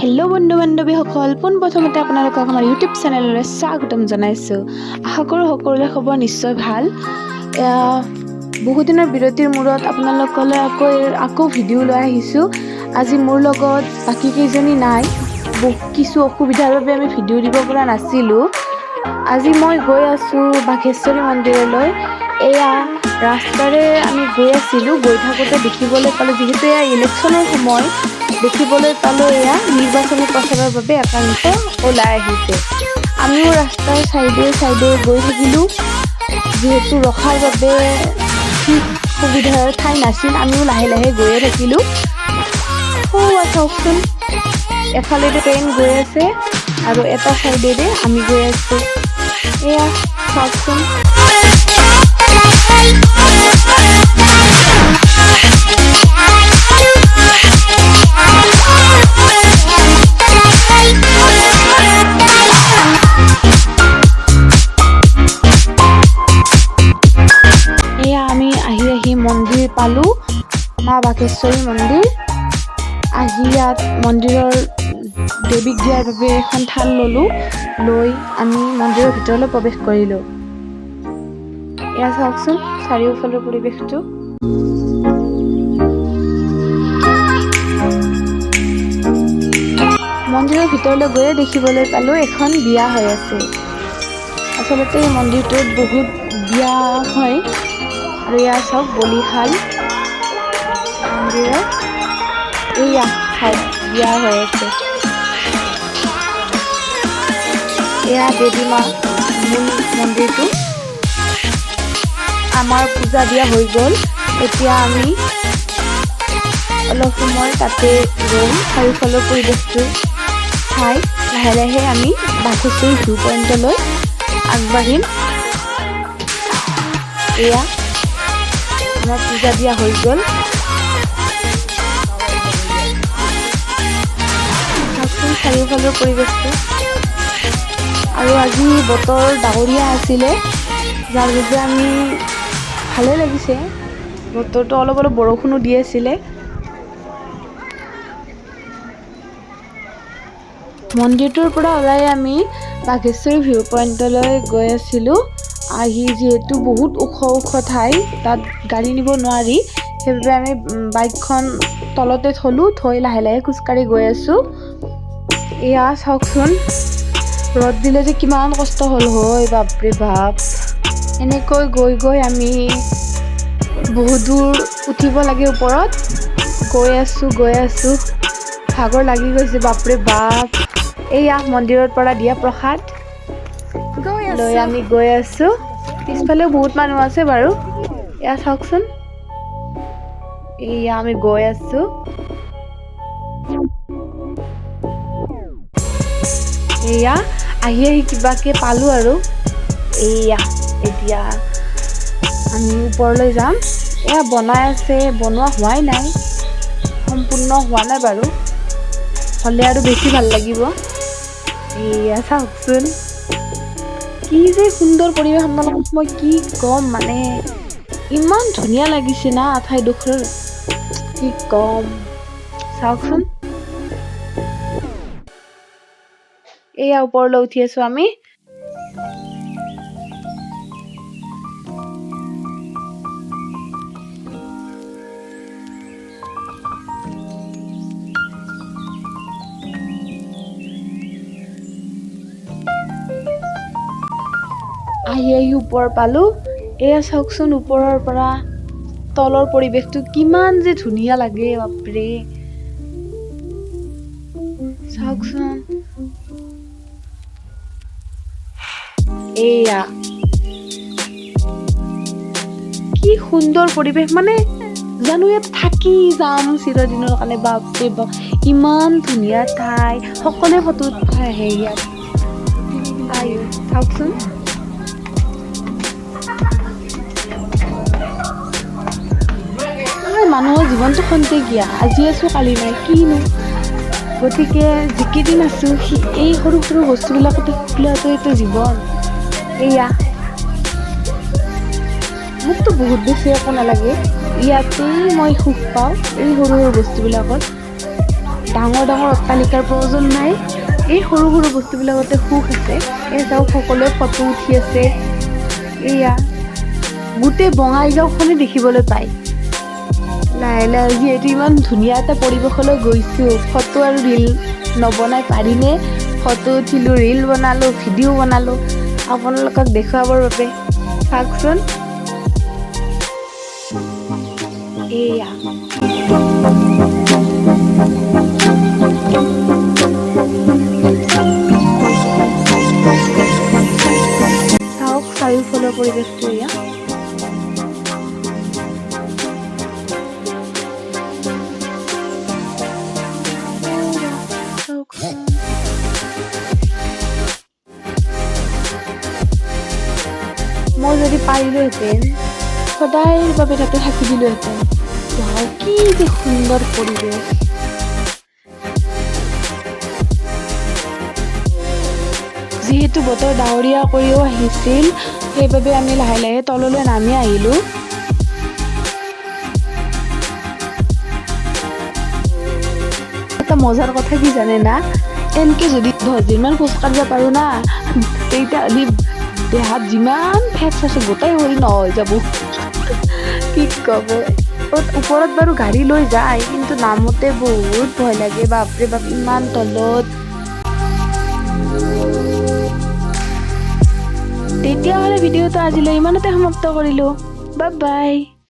Hello' বন্ধু বান্ধৱীসকল, পোনপ্ৰথমতে আপোনালোকক আমাৰ ইউটিউব চেনেললৈ স্বাগতম জনাইছোঁ। আশা কৰোঁ সকলোৰে খবৰ নিশ্চয় ভাল। বহুদিনৰ বিৰতিৰ মূৰত আপোনালোকলৈ আকৌ ভিডিঅ' লৈ আহিছোঁ। আজি মোৰ লগত বাকী কেইজনী নাই, কিছু অসুবিধাৰ বাবে আমি ভিডিঅ' দিব পৰা নাছিলোঁ। আজি মই গৈ আছোঁ বাঘেশ্বৰী মন্দিৰলৈ। এয়া ৰাস্তাৰে আমি গৈ আছিলোঁ। গৈ থাকোঁতে দেখিবলৈ পালোঁ, যিহেতু এয়া ইলেকশ্যনৰ সময়, দেখিবলৈ পালোঁ এয়া নিৰ্বাচনী প্ৰচাৰৰ বাবে একাংশ ওলাই আহিছে। আমিও ৰাস্তাৰ চাইডে গৈ থাকিলোঁ। যিহেতু ৰখাৰ বাবে ঠিক সুবিধাৰ ঠাই নাছিল, আমিও লাহে লাহে গৈয়ে থাকিলোঁ। চাওকচোন, এফালেদি ট্ৰেইন গৈ আছে আৰু এটা চাইডেৰে আমি গৈ আছোঁ। এয়া চাওকচোন, আমি আহি মন্দিৰ পালোঁ, মা বাঘেশ্বৰী মন্দিৰ। আহি ইয়াত মন্দিৰৰ দেৱীক দিয়াৰ বাবে এখন থাল ল'লোঁ। লৈ আমি মন্দিৰৰ ভিতৰলৈ প্ৰৱেশ কৰিলোঁ। এয়া চাওকচোন চাৰিওফালৰ পৰিৱেশটো। মন্দিৰৰ ভিতৰলৈ গৈয়ে দেখিবলৈ পালোঁ এখন বিয়া হৈ আছে। আচলতে এই মন্দিৰটোত বহুত বিয়া হয়। আৰু এয়া চাওক বলিশাল মন্দিৰত, এয়া চাওক বিয়া হৈ আছে। এয়া দেৱী মা মূল মন্দিৰটো। আমাৰ পূজা দিয়া হৈ গ'ল। এতিয়া আমি অলপ সময় তাতে ৰৈ চাৰিওফালৰ পৰিৱেশটো চাই লাহে লাহে আমি বাঘেশ্বৰী ভিউ পইণ্টলৈ আগবাঢ়িম। এয়া আমাৰ পূজা দিয়া হৈ গ'ল। চাওকচোন চাৰিওফালৰ পৰিৱেশটো। আৰু আজি বতৰ ডাৱৰীয়া আছিলে, যাৰ বাবে আমি ভালেই লাগিছে। বতৰটো অলপ বৰষুণো দি আছিলে। মন্দিৰটোৰ পৰা ওলাই আমি বাঘেশ্বৰী ভিউ পইণ্টলৈ গৈ আছিলোঁ। আহি যিহেতু বহুত ওখ ঠাই, তাত গাড়ী নিব নোৱাৰি, সেইবাবে আমি বাইকখন তলতে থলোঁ, থৈ লাহে লাহে খোজকাঢ়ি গৈ আছোঁ। এয়া চাওকচোন, ৰ'দ দিলে যে কিমান কষ্ট হ'ল হয়, বাপৰে বাপ। এনেকৈ গৈ আমি বহুত দূৰ উঠিব লাগে ওপৰত। গৈ আছোঁ, ভাগৰ লাগি গৈছে, বাপৰে বাপ। এয়া মন্দিৰৰ পৰা দিয়া প্ৰসাদ লৈ আমি গৈ আছোঁ। পিছফালেও বহুত মানুহ আছে বাৰু। এয়া চাওকচোন, এয়া আমি গৈ আছোঁ। এয়া আহি কিবাকে পালোঁ আৰু এয়া এতিয়া আমি ওপৰলৈ যাম। এয়া বনাই আছে, বনোৱা হোৱাই নাই, সম্পূৰ্ণ হোৱা নাই বাৰু। হ'লে আৰু বেছি ভাল লাগিব। এয়া চাওকচোন, কি যে সুন্দৰ পৰিৱেশ, আপোনালোকক মই কি ক'ম, মানে ইমান ধুনীয়া লাগিছে না ঠাইডোখৰ, কি ক'ম। চাওকচোন, এয়া ওপৰলৈ উঠি আছোঁ আমি। আহি ওপৰ পালোঁ। এয়া চাওকচোন, ওপৰৰ পৰা তলৰ পৰিৱেশটো কিমান যে ধুনীয়া লাগে, বাপৰে চাওকচোন। এয়া কি সুন্দৰ পৰিৱেশ, মানে জানো ইয়াত থাকি যাম চিৰদিনৰ কাৰণে। বাপৰে বাপ, ইমান ধুনীয়া ঠাই, সকলোৱে ফটো উঠাই আহে ইয়াত। চাওকচোন, মানুহৰ জীৱনটো খন্তেকীয়া, আজি আছোঁ কালি নাই, কিনো। গতিকে যিকেইদিন আছোঁ এই সৰু সৰু বস্তুবিলাকতে সুখ লোৱাটোৱেতো জীৱন। এয়া মোকতো বহুত বেছি একো নালাগে, ইয়াতেই মই সুখ পাওঁ, এই সৰু সৰু বস্তুবিলাকত। ডাঙৰ ডাঙৰ অট্টালিকাৰ প্ৰয়োজন নাই। এই সৰু সৰু বস্তুবিলাকতে সুখ আছে। এই চাওক সকলোৱে ফটো উঠি আছে। এয়া গোটেই বঙাইগাঁওখনে দেখিবলৈ পায়। লাহে লাহে যিহেতু ইমান ধুনীয়া এটা পৰিৱেশলৈ গৈছোঁ, ফটো আৰু ৰীল নবনাই পাৰিনে? ফটো উঠিলোঁ, ৰীল বনালোঁ, ভিডিঅ' বনালোঁ আপোনালোকক দেখুৱাবৰ বাবে। চাওকচোন এয়া চাওক চাৰিওফালৰ পৰিৱেশটো। এয়া মই যদি পাৰিলোহেঁতেন সদায়ৰ বাবে তাতে থাকি দিলোহেঁতেন। ৱাও, কি যে সুন্দৰ পৰিৱেশ। যিহেতু বতৰ ডাৱৰীয়া কৰিও আহিছিল, সেইবাবে আমি লাহে লাহে তললৈ নামি আহিলোঁ। এটা মজাৰ কথা কি জানে না? এনেকে যদি 10 দিনমান খোজ কাঢ়িব পাৰো না, তেতিয়াহ'লে দেহাত যিমান ফেটছ আছে গোটেই হৈ নহয় যাব। কি ক'ব। ওপৰত বাৰু গাড়ী লৈ যায়, কিন্তু নামোতে বহুত ভয় লাগে। বাপৰে বাপ, ইমান তলত। তেতিয়াহ'লে ভিডিঅ'টো আজিলৈ ইমানতে সমাপ্ত কৰিলোঁ। Bye bye.